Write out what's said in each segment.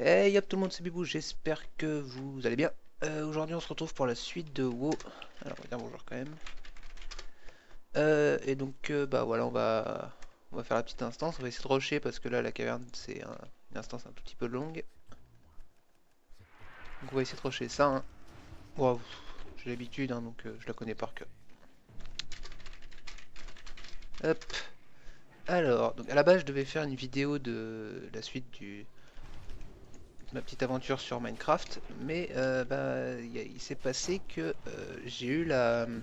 Hey yop tout le monde, c'est Bibou, j'espère que vous allez bien. Aujourd'hui on se retrouve pour la suite de WoW. Alors on va dire bonjour quand même. Et donc bah voilà, on va faire la petite instance, on va essayer de rusher parce que là la caverne c'est une instance un tout petit peu longue. Donc on va essayer de rusher ça. Hein. Wow, j'ai l'habitude hein, donc je la connais par cœur. Hop. Alors, donc à la base je devais faire une vidéo de la suite de ma petite aventure sur Minecraft, mais bah, il s'est passé que j'ai eu un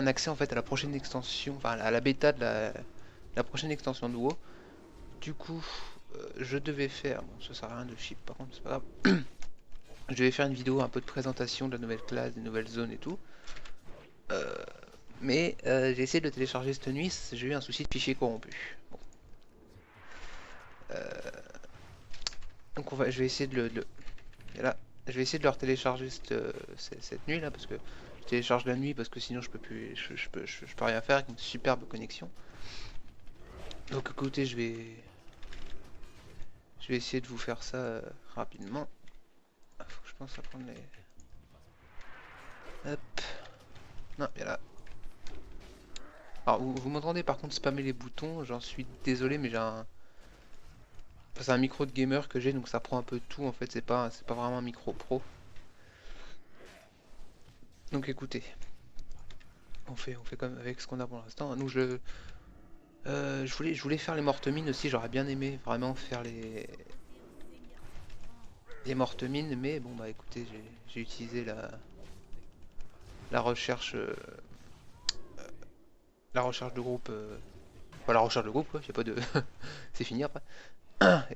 accès en fait à la prochaine extension, enfin à la bêta de la prochaine extension de WoW. Du coup, je devais faire, bon ça sert à rien de chip par contre, c'est pas grave. Je devais faire une vidéo un peu de présentation de la nouvelle classe, des nouvelles zones et tout. Euh, mais j'ai essayé de le télécharger cette nuit, j'ai eu un souci de fichier corrompu. Bon. Euh, donc je vais essayer et là, je vais essayer de le retélécharger cette nuit là parce que je télécharge la nuit parce que sinon je peux plus, je peux rien faire avec une superbe connexion. Donc écoutez, je vais essayer de vous faire ça rapidement. Ah, faut que je pense à prendre les... Hop. Non, bien là. Alors, vous m'entendez par contre spammer les boutons, j'en suis désolé, mais j'ai un... Enfin, c'est un micro de gamer que j'ai, donc ça prend un peu de tout, en fait, c'est pas vraiment un micro pro. Donc écoutez, on fait comme avec ce qu'on a pour l'instant. Donc je voulais faire les mortes mines aussi, j'aurais bien aimé vraiment faire les mortes mines, mais bon bah écoutez, j'ai utilisé la recherche... la recherche de groupe... Enfin, la recherche de groupe, quoi, y a pas de... c'est fini après.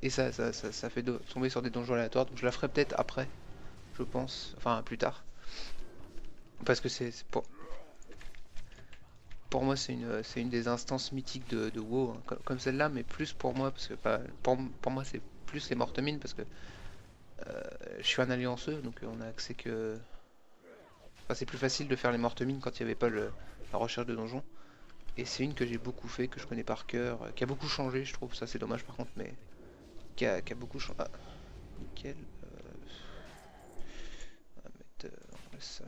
Et ça fait tomber sur des donjons aléatoires, donc je la ferai peut-être après, je pense, enfin plus tard. Parce que pour moi c'est une des instances mythiques de WoW, hein, comme celle-là, mais plus pour moi, parce que pour moi c'est plus les mortes mines, parce que je suis un allianceux, donc on a accès que... Enfin c'est plus facile de faire les mortes mines quand il n'y avait pas la recherche de donjons. Et c'est une que j'ai beaucoup fait, que je connais par cœur, qui a beaucoup changé je trouve, ça c'est dommage par contre, mais qui a beaucoup changé. Ah, nickel. On va mettre... on laisse ça.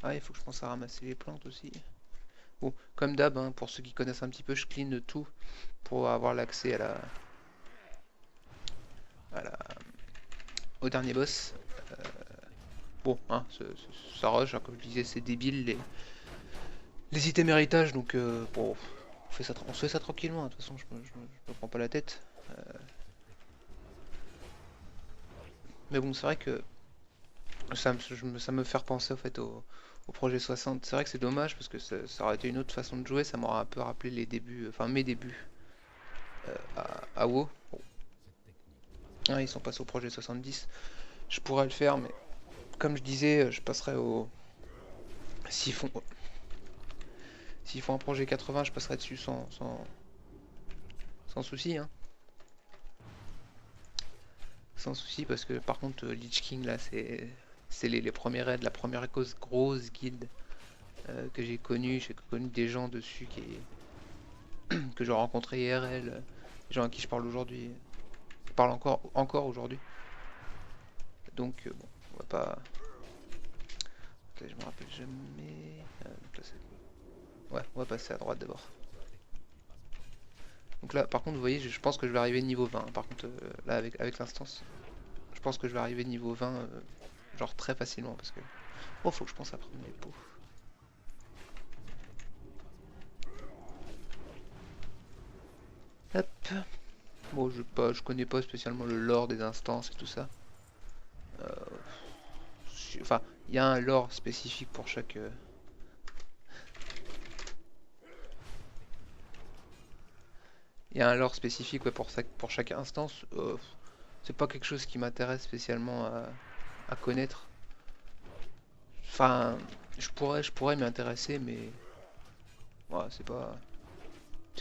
Ah, il faut que je pense à ramasser les plantes aussi. Bon, comme d'hab, hein, pour ceux qui connaissent un petit peu, je clean tout pour avoir l'accès à la, au dernier boss. Bon, hein, ça rush, hein, comme je disais, c'est débile les items héritage, donc bon, on se fait ça tranquillement, hein, de toute façon, je me prends pas la tête. Mais bon, c'est vrai que ça me fait repenser au fait au projet 60. C'est vrai que c'est dommage parce que ça aurait été une autre façon de jouer, ça m'aurait un peu rappelé les débuts, enfin mes débuts à WoW. Bon. Ah, ils sont passés au projet 70. Je pourrais le faire, mais comme je disais, je passerai au. S'ils font, s'ils font un projet 80, je passerai dessus sans souci. Hein. Sans souci, parce que par contre, Lich King, là, c'est les premiers raids, la première grosse guilde que j'ai connue. J'ai connu des gens dessus que j'ai rencontrés IRL, des gens à qui je parle aujourd'hui. Je parle encore aujourd'hui. Donc, bon, on va pas. Là, je me rappelle jamais. Ouais, on va passer à droite d'abord. Donc là, par contre, vous voyez, je pense que je vais arriver niveau 20. Par contre, là, avec l'instance, je pense que je vais arriver niveau 20, genre très facilement, parce que... Oh, faut que je pense à prendre les pots. Hop. Bon, je connais pas spécialement le lore des instances et tout ça. Enfin, il y a un lore spécifique pour chaque... Il y a un lore spécifique ouais, pour chaque instance. C'est pas quelque chose qui m'intéresse spécialement à connaître. Enfin, je pourrais m'y intéresser, mais ouais, c'est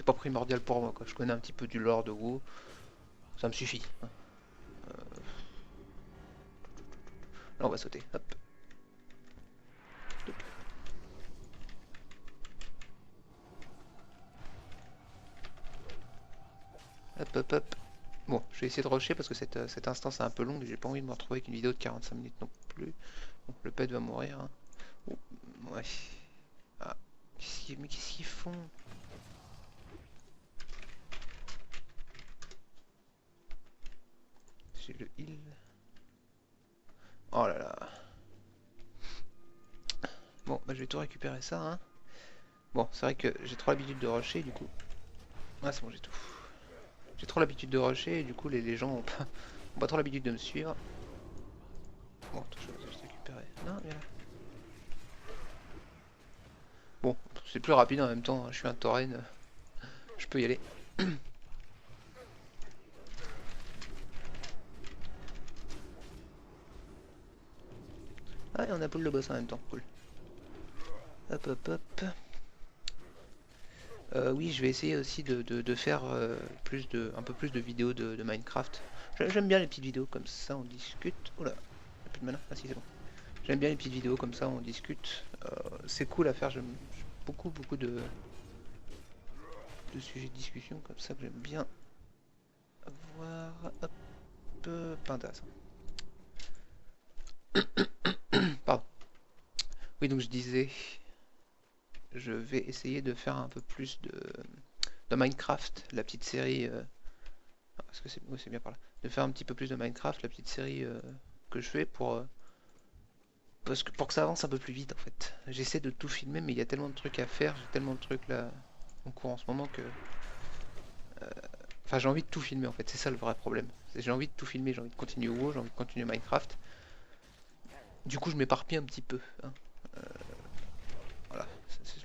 pas primordial pour moi. Quoi. Je connais un petit peu du lore de WoW, ça me suffit. Hein. Là, on va sauter. Hop. Hop, hop, hop. Bon, je vais essayer de rusher parce que cette instance est un peu longue et j'ai pas envie de me retrouver avec une vidéo de 45 minutes non plus. Donc le pet va mourir. Hein. Oh, ouais. Ah, mais qu'est-ce qu'ils font? J'ai le heal. Oh là là. Bon, bah je vais tout récupérer ça. Hein. Bon, c'est vrai que j'ai trop l'habitude de rusher du coup. Ah, c'est bon, j'ai tout. J'ai trop l'habitude de rusher et du coup les gens ont pas trop l'habitude de me suivre. Bon, je vais juste récupérer. Non, viens là. Bon, c'est plus rapide en même temps. Hein. Je suis un tauren. Je peux y aller. Ah, et on a pull le boss en même temps. Cool. Hop, hop, hop. Oui, je vais essayer aussi de faire un peu plus de vidéos de Minecraft. J'aime bien les petites vidéos comme ça, on discute. Oula, y'a plus de mana. Ah si, c'est bon. J'aime bien les petites vidéos comme ça, on discute. C'est cool à faire, j'aime beaucoup de sujets de discussion comme ça que j'aime bien avoir. Hop, Pindas. Pardon. Oui, donc je disais, je vais essayer de faire un peu plus de Minecraft, la petite série. Est-ce que c'est oui, c'est bien par là. De faire un petit peu plus de Minecraft, la petite série que je fais pour que ça avance un peu plus vite en fait. J'essaie de tout filmer, mais il y a tellement de trucs à faire, j'ai tellement de trucs là en cours en ce moment que. Enfin, j'ai envie de tout filmer en fait, c'est ça le vrai problème. J'ai envie de tout filmer, j'ai envie de continuer WoW, j'ai envie de continuer Minecraft. Du coup, je m'éparpille un petit peu. Hein. Voilà.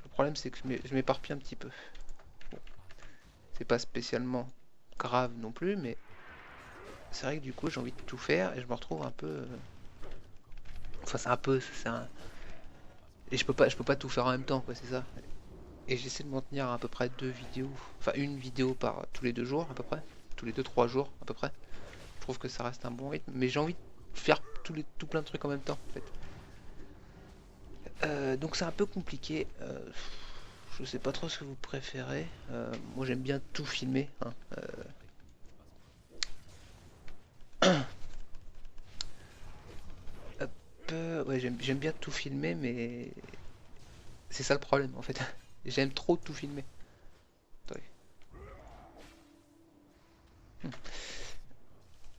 Le problème, c'est que je m'éparpille un petit peu. Bon. C'est pas spécialement grave non plus, mais c'est vrai que du coup, j'ai envie de tout faire et je me retrouve un peu. Enfin, c'est un peu. Et je peux pas tout faire en même temps, quoi, c'est ça. Et j'essaie de m'en tenir à peu près 2 vidéos. Enfin, une vidéo par tous les 2 jours, à peu près. Tous les 2-3 jours, à peu près. Je trouve que ça reste un bon rythme. Mais j'ai envie de faire tout plein de trucs en même temps, en fait. Donc c'est un peu compliqué. Je sais pas trop ce que vous préférez. Moi j'aime bien tout filmer. Hein. Hop, ouais, j'aime bien tout filmer, mais c'est ça le problème en fait. J'aime trop tout filmer. Attendez.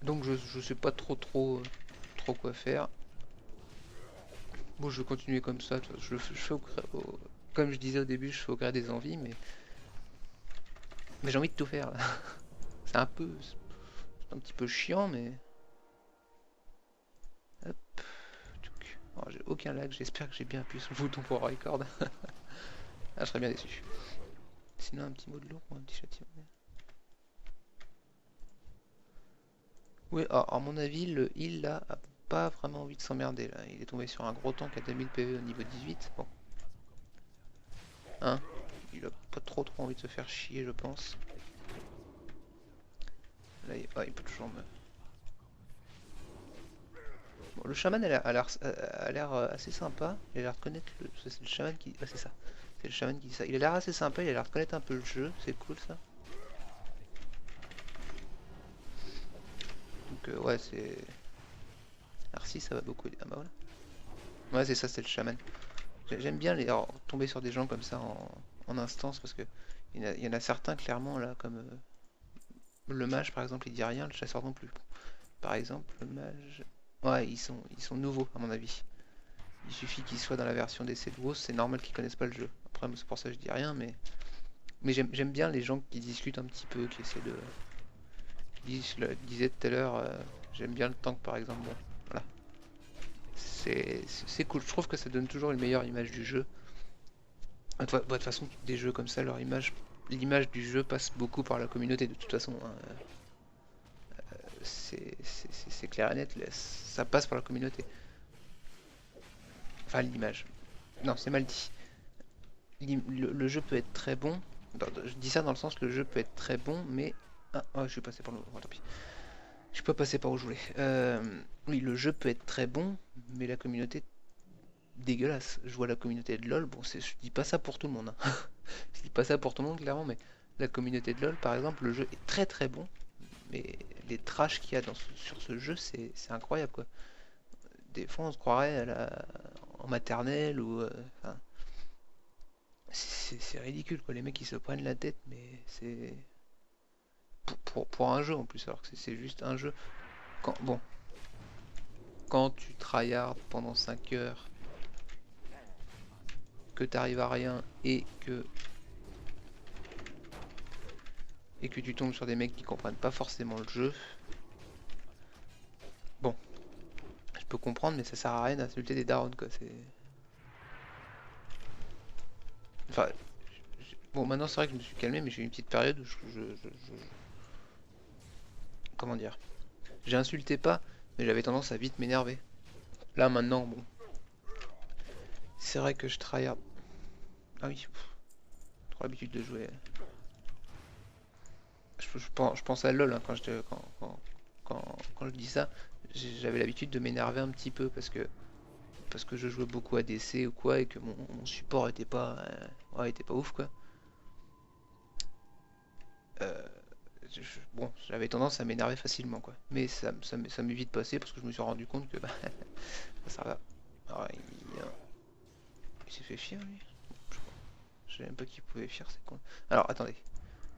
Donc je sais pas trop quoi faire. Bon, je vais continuer comme ça. Je fais comme je disais au début, je fais au gré des envies, mais j'ai envie de tout faire. Là. C'est un petit peu chiant, mais hop. Oh, j'ai aucun lag. J'espère que j'ai bien appuyé sur le bouton pour record. Ah, je serais bien déçu. Sinon, un petit mot de l'eau ou un petit châtiment. Oui, à mon avis, le heal là a pas vraiment envie de s'emmerder là. Il est tombé sur un gros tank à 2000 PV au niveau 18. Bon, hein, il a pas trop envie de se faire chier, je pense. Là, il peut toujours me. Bon, le chaman a l'air assez sympa. Il a l'air de connaître le. C'est le chaman qui. Ah, c'est ça. C'est le chaman qui dit ça. Il a l'air assez sympa. Il a l'air de connaître un peu le jeu. C'est cool ça. Donc, ouais, c'est. Arcy, ça va beaucoup aider. Ah, bah voilà. Ouais, c'est ça, c'est le chaman. J'aime bien tomber sur des gens comme ça en instance parce que il y en a certains clairement là comme le mage par exemple il dit rien, le chasseur non plus. Par exemple le mage, ouais ils sont nouveaux à mon avis. Il suffit qu'ils soient dans la version d'essai de WoW, c'est normal qu'ils connaissent pas le jeu. Après c'est pour ça que je dis rien mais j'aime bien les gens qui discutent un petit peu, qui essaient de je le disais tout à l'heure, j'aime bien le tank par exemple. Bon, voilà. C'est cool, je trouve que ça donne toujours une meilleure image du jeu. De toute façon, des jeux comme ça, l'image du jeu passe beaucoup par la communauté de toute façon. Hein. C'est clair et net, ça passe par la communauté. Enfin, l'image. Non, c'est mal dit. Le jeu peut être très bon. Je dis ça dans le sens que le jeu peut être très bon, mais. Ah, oh, je suis passé par le. Oh, tant pis. Je peux passer par où je voulais. Oui, le jeu peut être très bon, mais la communauté dégueulasse. Je vois la communauté de LoL, bon, je dis pas ça pour tout le monde. Hein. Je dis pas ça pour tout le monde, clairement, mais la communauté de LoL, par exemple, le jeu est très bon, mais les trash qu'il y a sur ce jeu, c'est incroyable quoi. Des fois on se croirait en maternelle ou... enfin, c'est ridicule quoi, les mecs ils se prennent la tête, mais c'est... Pour un jeu en plus, alors que c'est juste un jeu. Bon, quand tu tryhard pendant 5 heures, que t'arrives à rien et que tu tombes sur des mecs qui comprennent pas forcément le jeu, bon, je peux comprendre, mais ça sert à rien d'insulter des darons quoi. C'est... Enfin, bon, maintenant c'est vrai que je me suis calmé, mais j'ai eu une petite période où comment dire, j'insultais pas, mais j'avais tendance à vite m'énerver. Là maintenant, bon, c'est vrai que je tryhard. Ah oui, trop l'habitude de jouer. Je pense à LoL hein, quand je dis ça. J'avais l'habitude de m'énerver un petit peu parce que je jouais beaucoup à DC ou quoi et que mon support était pas ouf quoi. Euh, bon, j'avais tendance à m'énerver facilement quoi. Mais ça m'est vite passé parce que je me suis rendu compte que bah, ça va. Alors, il s'est fait fier lui. Je savais même pas qu'il pouvait fier, c'est con. Alors attendez.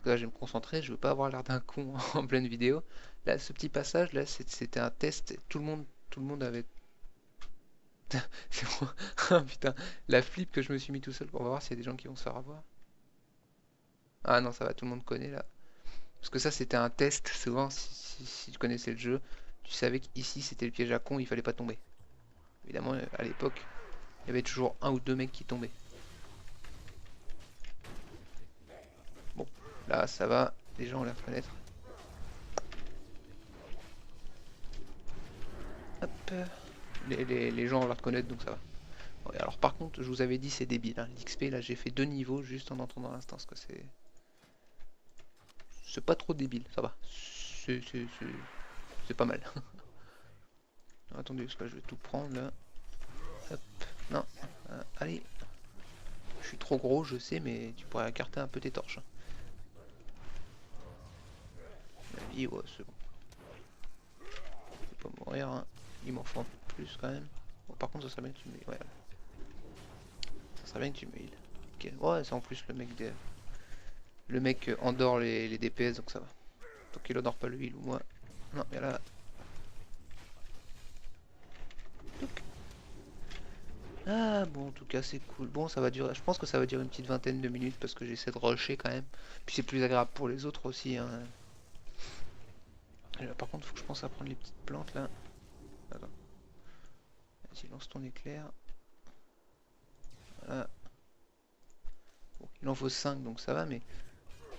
Là, je vais me concentrer, je veux pas avoir l'air d'un con en pleine vidéo. Là, ce petit passage, là, c'était un test. Tout le monde avait. C'est moi. Ah, putain, la flip que je me suis mis tout seul. On va voir s'il y a des gens qui vont se faire avoir. Ah non, ça va, tout le monde connaît là. Parce que ça, c'était un test. Souvent, si tu connaissais le jeu, tu savais qu'ici, c'était le piège à con, il fallait pas tomber. Évidemment, à l'époque, il y avait toujours un ou deux mecs qui tombaient. Bon, là, ça va. Les gens ont l'air de connaître. Hop. Les gens ont l'air de connaître, donc ça va. Ouais, alors par contre, je vous avais dit c'est débile. Hein. L'XP, là, j'ai fait 2 niveaux juste en entrant dans l'instance. C'est pas trop débile, ça va. C'est pas mal. Attendez, parce que là, je vais tout prendre là. Hop, non. Allez. Je suis trop gros, je sais, mais tu pourrais écarter un peu tes torches. La vie, ouais, c'est bon. Je vais pas mourir. Hein. Il m'en faut un peu plus quand même. Bon, par contre, ça serait bien que tu me... Ouais. Ça serait bien que tu me heal. Ok. Ouais, c'est en plus le mec endort les DPS, donc ça va. Donc il endort pas le heal ou moi. Non, mais là... Ah bon, en tout cas c'est cool. Bon, ça va durer. Je pense que ça va durer une petite vingtaine de minutes parce que j'essaie de rusher quand même. Puis c'est plus agréable pour les autres aussi. Hein. Là, par contre, faut que je pense à prendre les petites plantes là. Attends. Vas-y, lance ton éclair. Voilà. Bon, il en faut 5 donc ça va, mais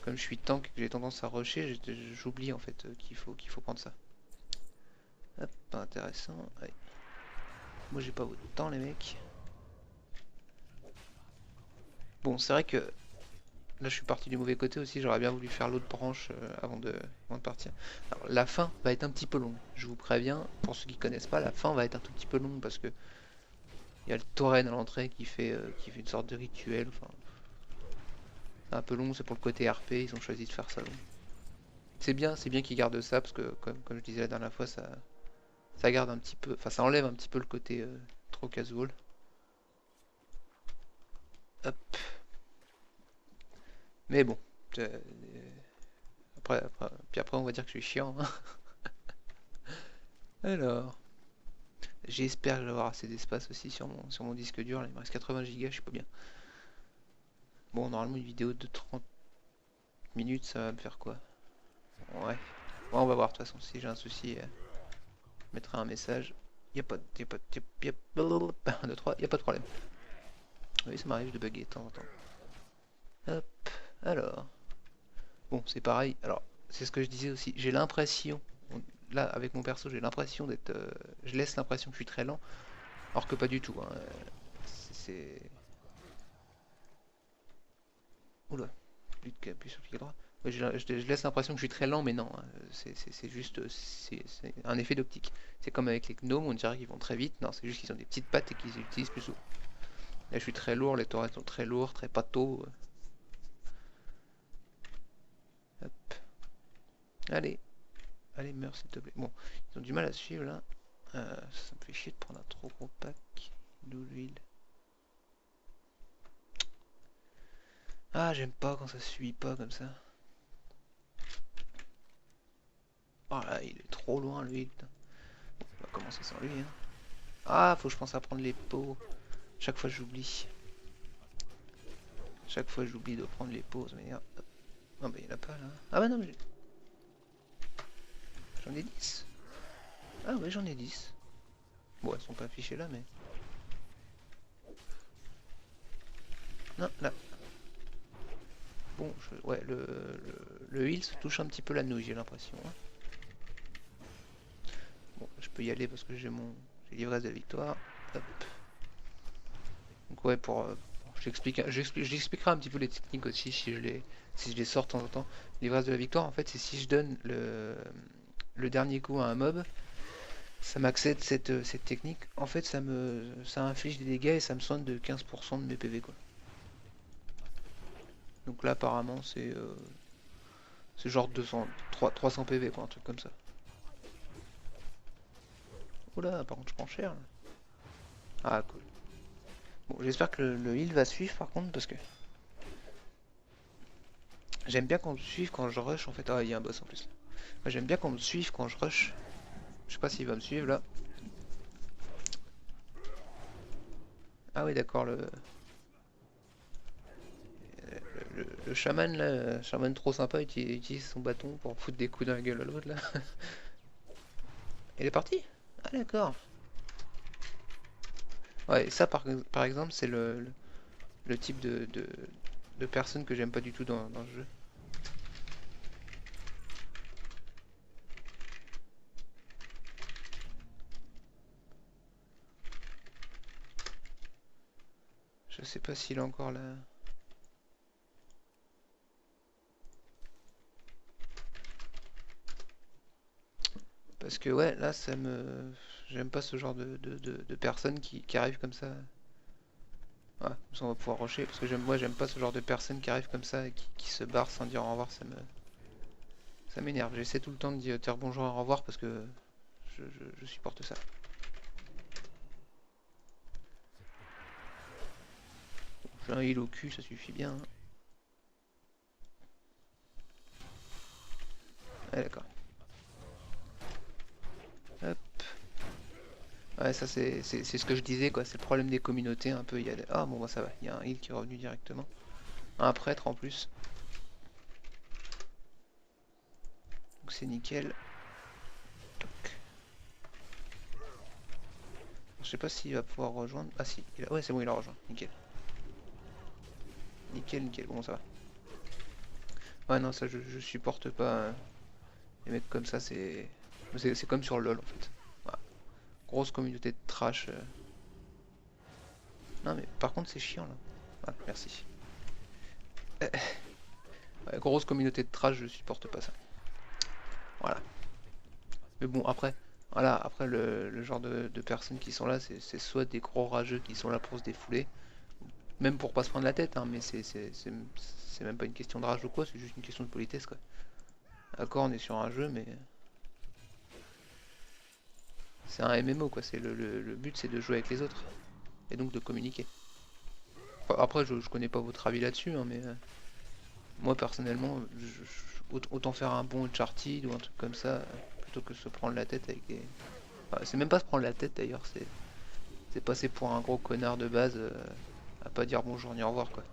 comme je suis tank et que j'ai tendance à rusher, j'oublie en fait qu'il faut prendre ça. Hop, pas intéressant. Allez. Moi j'ai pas votre temps les mecs. Bon, c'est vrai que là je suis parti du mauvais côté aussi, j'aurais bien voulu faire l'autre branche avant de partir. Alors la fin va être un petit peu longue, je vous préviens, pour ceux qui connaissent pas, la fin va être un tout petit peu longue parce que il y a le tauren à l'entrée qui fait une sorte de rituel, enfin c'est un peu long, c'est pour le côté RP, ils ont choisi de faire ça long. C'est bien qu'ils gardent ça parce que comme je disais la dernière fois, ça garde un petit peu, enfin ça enlève un petit peu le côté trop casual. Hop. Mais bon, puis après on va dire que je suis chiant. Hein. Alors, j'espère que je vais avoir assez d'espace aussi sur mon disque dur. Là, il me reste 80 Go, je suis pas bien. Bon, normalement une vidéo de 30 minutes, ça va me faire quoi? Ouais. Bon, on va voir de toute façon. Si j'ai un souci, je mettrai un message. Y a pas de... Y a pas de... Y a, 1, 2, 3, y a pas de problème. Oui, ça m'arrive de bugger de temps en temps. Hop, alors. Bon, c'est pareil. Alors, c'est ce que je disais aussi. J'ai l'impression, là, avec mon perso, j'ai l'impression d'être... je laisse l'impression que je suis très lent, alors que pas du tout. Hein. C'est... Oula, plus de appuyer sur le clic droit. Ouais, je laisse l'impression que je suis très lent, mais non. Hein. C'est juste... C'est un effet d'optique. C'est comme avec les gnomes, on dirait qu'ils vont très vite. Non, c'est juste qu'ils ont des petites pattes et qu'ils utilisent plus souvent. Là, je suis très lourd, les torrents sont très lourds, très pâteaux. Hop. Allez. Allez, meurs s'il te plaît. Bon, ils ont du mal à suivre là. Ça me fait chier de prendre un trop gros pack. D'où l'huile. Ah, j'aime pas quand ça suit pas comme ça. Oh là, il est trop loin lui. Putain. On va commencer sans lui. Hein. Ah, faut que je pense à prendre les pots. Chaque fois j'oublie. Chaque fois j'oublie de prendre les pauses. Mais ah, non, mais il y en a pas là. Ah bah non, mais j'en ai 10. Ah ouais, j'en ai 10. Bon, elles sont pas affichées là, mais... Non, là. Bon, ouais, le heal se touche un petit peu la nouille, j'ai l'impression. Hein. Bon, je peux y aller parce que j'ai l'ivresse de la victoire. Hop. Donc ouais, j'expliquerai un petit peu les techniques aussi si je les sors de temps en temps. L'ivresse de la victoire, en fait, c'est si je donne le dernier coup à un mob, ça m'accède cette technique. En fait, ça inflige des dégâts et ça me soigne de 15% de mes PV, quoi. Donc là, apparemment, c'est genre 300 PV, quoi, un truc comme ça. Oula, par contre, je prends cher. Là. Ah, cool. Bon, j'espère que le heal va suivre, par contre, parce que j'aime bien qu'on me suive quand je rush, en fait. Ah, il y a un boss en plus. Moi, j'aime bien qu'on me suive quand je rush. Je sais pas s'il va me suivre, là. Ah oui, d'accord, le chaman, là, chaman trop sympa, utilise son bâton pour foutre des coups dans la gueule à l'autre, là. Il est parti? Ah, d'accord. Ouais, ça, par exemple, c'est le type de personne que j'aime pas du tout dans le jeu. Je sais pas s'il est encore là. Parce que ouais, là, ça me... J'aime pas ce genre de personnes qui arrivent comme ça. Ouais, comme ça on va pouvoir rusher. Parce que moi, j'aime pas ce genre de personnes qui arrivent comme ça et qui se barrent sans dire au revoir. Ça m'énerve. J'essaie tout le temps de dire bonjour et au revoir parce que je supporte ça. J'ai un heal au cul, ça suffit bien. Hein. Ouais, d'accord. Hop. Ouais, ça c'est ce que je disais, quoi. C'est le problème des communautés, un peu. Ah bon, bah ça va. Il y a un heal qui est revenu directement. Un prêtre en plus. Donc c'est nickel. Je sais pas s'il va pouvoir rejoindre. Ah si, ouais c'est bon, il a rejoint. Nickel. Nickel, nickel. Bon, ça va. Ouais, non, ça je supporte pas. Les mecs comme ça, c'est comme sur LoL en fait. Voilà. Grosse communauté de trash. Non, mais par contre, c'est chiant là. Ah, merci. Ouais, grosse communauté de trash, je supporte pas ça. Voilà. Mais bon, après, voilà, après le genre de personnes qui sont là, c'est soit des gros rageux qui sont là pour se défouler, même pour pas se prendre la tête, hein, mais c'est même pas une question de rage ou quoi, c'est juste une question de politesse quoi. D'accord, on est sur un jeu, mais c'est un MMO quoi. Le but c'est de jouer avec les autres et donc de communiquer. Enfin, après, je connais pas votre avis là-dessus, hein, mais moi personnellement, autant faire un bon Uncharted ou un truc comme ça plutôt que se prendre la tête avec des. Enfin, c'est même pas se prendre la tête d'ailleurs, c'est passer pour un gros connard de base à pas dire bonjour ni au revoir quoi.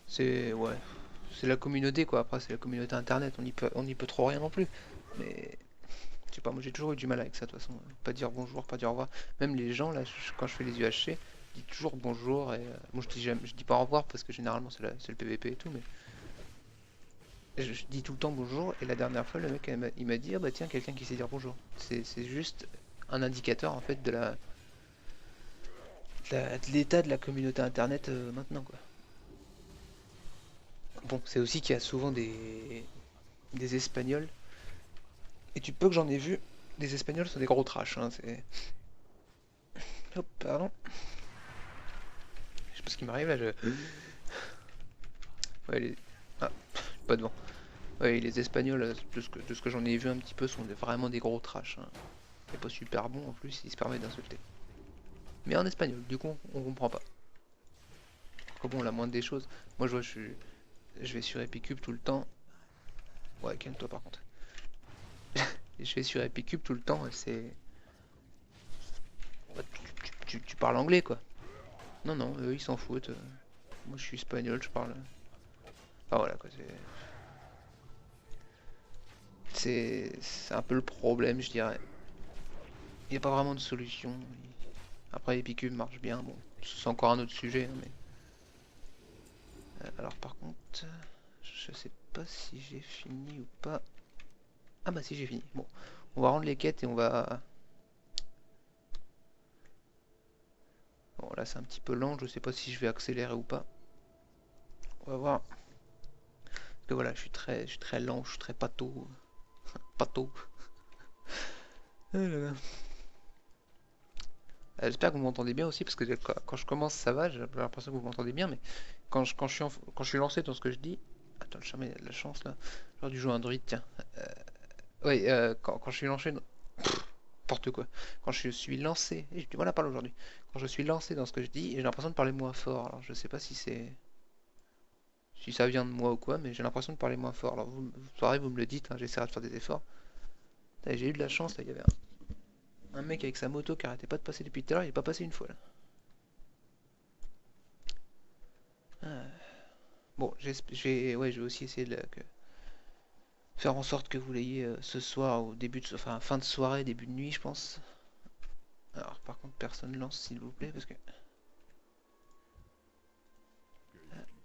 C'est ouais, c'est la communauté quoi. Après c'est la communauté internet, on y peut trop rien non plus. Mais je sais pas, moi j'ai toujours eu du mal avec ça de toute façon. Pas dire bonjour, pas dire au revoir. Même les gens là, quand je fais les UHC, je dis toujours bonjour et moi je dis pas au revoir parce que généralement c'est le PVP et tout, mais je dis tout le temps bonjour et la dernière fois le mec il m'a dit ah bah tiens quelqu'un qui sait dire bonjour. C'est juste un indicateur en fait de l'état de la communauté internet maintenant quoi. Bon, c'est aussi qu'il y a souvent des Espagnols. Et tu peux que j'en ai vu. Des Espagnols sont des gros trash. Hein, hop, pardon. Je sais pas ce qui m'arrive là. Ouais, ah, pas devant. Ouais, les Espagnols, de ce que j'en ai vu un petit peu, sont vraiment des gros trash, hein. C'est pas super bon en plus, ils se permettent d'insulter. Mais en espagnol, du coup, on comprend pas. Après bon, la moindre des choses. Moi, je vois, je vais sur Epicube tout le temps. Ouais, calme-toi par contre. Je vais sur Epicube tout le temps, et c'est. Ouais, tu parles anglais quoi. Non, non, eux ils s'en foutent. Moi je suis espagnol, je parle. Enfin voilà quoi, c'est un peu le problème, je dirais. Il n'y a pas vraiment de solution. Après, Epicube marche bien, bon, c'est encore un autre sujet, hein, mais. Alors par contre, je sais pas si j'ai fini ou pas. Ah bah si j'ai fini. Bon, on va rendre les quêtes et on va. Bon là c'est un petit peu lent, je sais pas si je vais accélérer ou pas. On va voir. Parce que voilà, je suis très lent, je suis très pâteau. Pâteau. Ah là là. J'espère que vous m'entendez bien aussi, parce que quand je commence ça va, j'ai l'impression que vous m'entendez bien, mais quand je suis lancé dans ce que je dis. Attends, le charme il a de la chance là. J'aurais dû jouer un druide, tiens. Oui, quand je suis lancé. N'importe quoi. Quand je suis lancé. Et je dis voilà, parle aujourd'hui. Quand je suis lancé dans ce que je dis, j'ai l'impression de parler moins fort. Alors je sais pas si c'est. Si ça vient de moi ou quoi, mais j'ai l'impression de parler moins fort. Alors pareil, vous me le dites, hein, j'essaierai de faire des efforts. J'ai eu de la chance, là, il y avait un mec avec sa moto qui arrêtait pas de passer depuis tout à l'heure, il est pas passé une fois là. Ah. Bon, ouais, je vais aussi essayer de faire en sorte que vous l'ayez ce soir, au début de, enfin fin de soirée, début de nuit, je pense. Alors, par contre, personne lance, s'il vous plaît, parce que.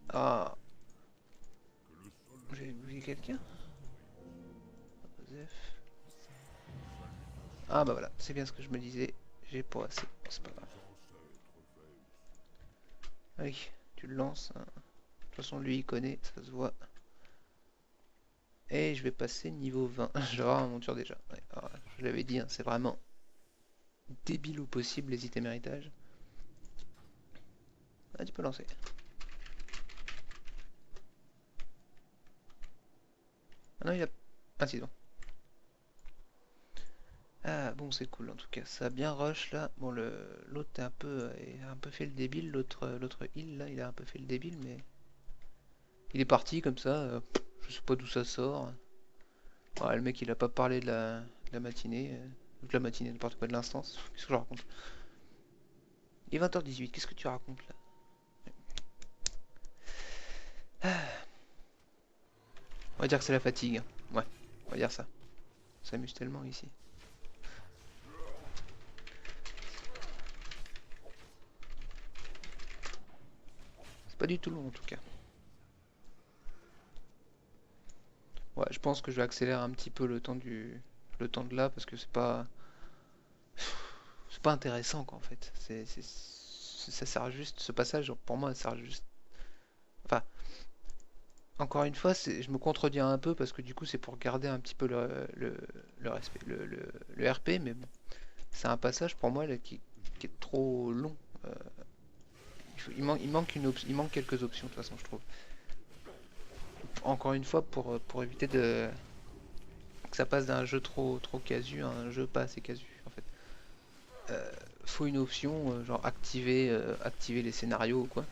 Ah, j'ai oublié quelqu'un. Joseph. Ah bah voilà, c'est bien ce que je me disais. J'ai pas assez. Bon, c'est pas grave. Allez, tu le lances, hein. De toute façon, lui, il connaît, ça se voit. Et je vais passer niveau 20. Je vais avoir ma monture déjà. Ouais, alors, je l'avais dit, hein, c'est vraiment débile au possible les items héritage. Ah, tu peux lancer. Ah non, il a. Ah, si, bon. Ah, bon, c'est cool en tout cas. Ça a bien rush là. Bon, l'autre a un peu fait le débile. L'autre heal là, il a un peu fait le débile, mais. Il est parti comme ça. Je sais pas d'où ça sort. Ouais, le mec, il a pas parlé de la matinée. De la matinée, n'importe quoi, de l'instance. Qu'est-ce que je raconte? Il est 20h18, qu'est-ce que tu racontes là? On va dire que c'est la fatigue, hein. Ouais, on va dire ça. On s'amuse tellement ici. C'est pas du tout long en tout cas. Ouais, je pense que je vais accélérer un petit peu le temps de là parce que c'est pas intéressant quoi en fait. Ça sert juste, ce passage pour moi, ça sert juste. Enfin, encore une fois, je me contredis un peu parce que du coup c'est pour garder un petit peu le respect, le RP, mais bon, c'est un passage pour moi là, qui est trop long. Euh, il manque quelques options de toute façon, je trouve. Encore une fois, pour éviter que ça passe d'un jeu trop casu à un jeu pas assez casu, en fait. Faut une option, genre activer les scénarios ou quoi.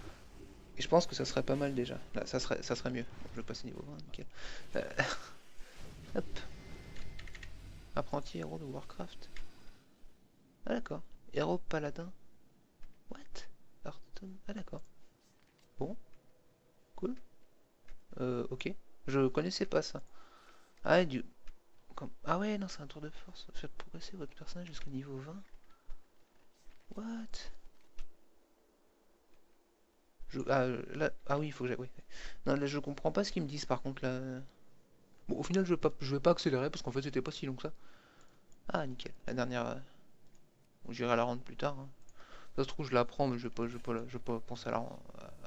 Et je pense que ça serait pas mal déjà. Là, ça serait mieux. Bon, je vais passer niveau 20, nickel. Euh, hop. Apprenti héros de Warcraft. Ah d'accord. Héros paladin. What? Hearthstone. Ah d'accord. Bon, cool. Ok. Je connaissais pas ça. Ah, ah ouais, non, c'est un tour de force. Faites progresser votre personnage jusqu'au niveau 20. What? Ah oui, il faut que j'aille. Oui. Non, là, je comprends pas ce qu'ils me disent par contre là. Bon, au final, je vais pas accélérer parce qu'en fait, c'était pas si long que ça. Ah, nickel. La dernière. Bon, j'irai la rendre plus tard, hein. Ça se trouve, je la prends, mais je vais pas penser à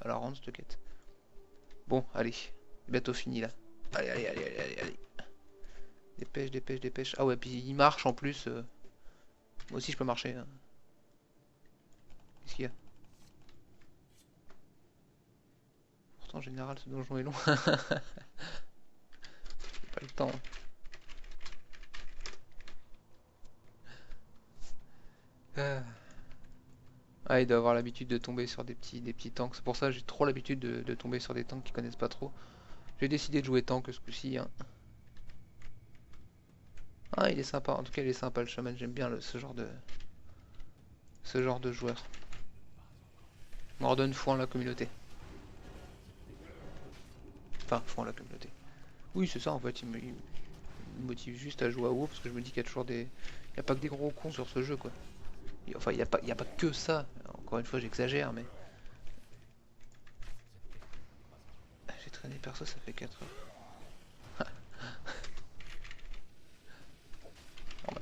la rendre, cette quête. Bon, allez. Bientôt fini là. Allez, allez, allez, allez, allez, allez. Dépêche, dépêche, dépêche. Ah ouais, puis il marche en plus. Moi aussi, je peux marcher, hein. Qu'est-ce qu'il y a? Pourtant, en général, ce donjon est long. le temps. Euh. Ah, il doit avoir l'habitude de tomber sur des petits tanks. C'est pour ça que j'ai trop l'habitude de tomber sur des tanks qui connaissent pas trop. J'ai décidé de jouer tank ce coup-ci, hein. Ah, il est sympa. En tout cas, il est sympa le shaman. J'aime bien ce genre de joueur. Mordon foin la communauté. Enfin, foin la communauté. Oui, c'est ça en fait. Il me motive juste à jouer à WoW parce que je me dis qu'il y a toujours des. Il n'y a pas que des gros cons sur ce jeu quoi. Enfin, il y a pas que ça. Encore une fois, j'exagère, mais. J'ai traîné perso, ça fait 4 heures. Bon, bah.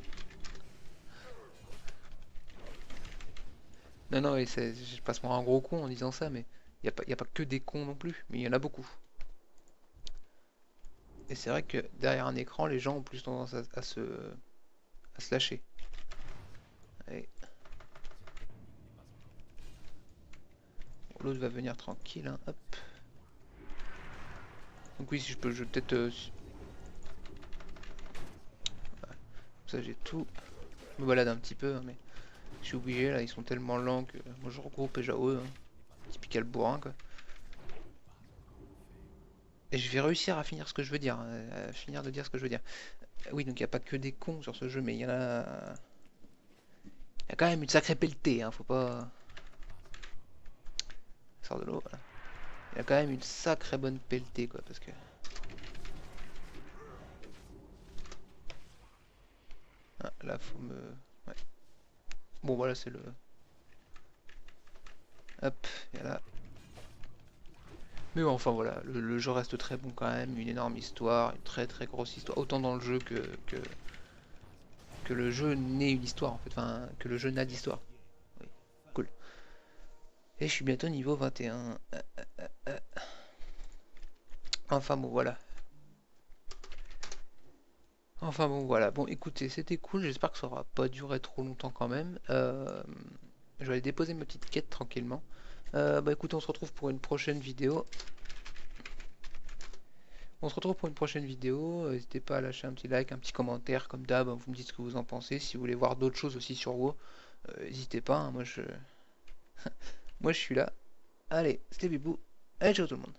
Non, non, et je passe moi un gros con en disant ça, mais il y a pas que des cons non plus, mais il y en a beaucoup. Et c'est vrai que derrière un écran, les gens ont plus tendance à se lâcher. Allez, bon, l'autre va venir tranquille, hein, hop. Donc oui, si je peux peut-être... ça j'ai tout. Je me balade un petit peu, hein, mais je suis obligé, là, ils sont tellement lents que moi je regroupe et j'AOE, hein. Typical bourrin, quoi. Et je vais réussir à finir ce que je veux dire, hein, à finir de dire ce que je veux dire. Oui, donc il n'y a pas que des cons sur ce jeu, mais il y a quand même une sacrée pelletée, hein, faut pas... Sors de l'eau, voilà. Il y a quand même une sacrée bonne pelletée, quoi, parce que... Ah, là, faut me... Ouais. Bon, voilà, c'est le... Hop, et là... Mais bon, enfin voilà, le jeu reste très bon quand même, une énorme histoire, une très très grosse histoire, autant dans le jeu que le jeu n'est une histoire en fait, enfin que le jeu n'a d'histoire. Oui, cool. Et je suis bientôt niveau 21. Enfin bon voilà. Enfin bon voilà. Bon écoutez, c'était cool, j'espère que ça aura pas duré trop longtemps quand même. Je vais aller déposer ma petite quête tranquillement. Bah écoutez, on se retrouve pour une prochaine vidéo. On se retrouve pour une prochaine vidéo. N'hésitez pas à lâcher un petit like, un petit commentaire comme d'hab. Vous me dites ce que vous en pensez. Si vous voulez voir d'autres choses aussi sur WoW, n'hésitez pas, hein. Moi je suis là. Allez, c'était Bibou. Allez, ciao tout le monde.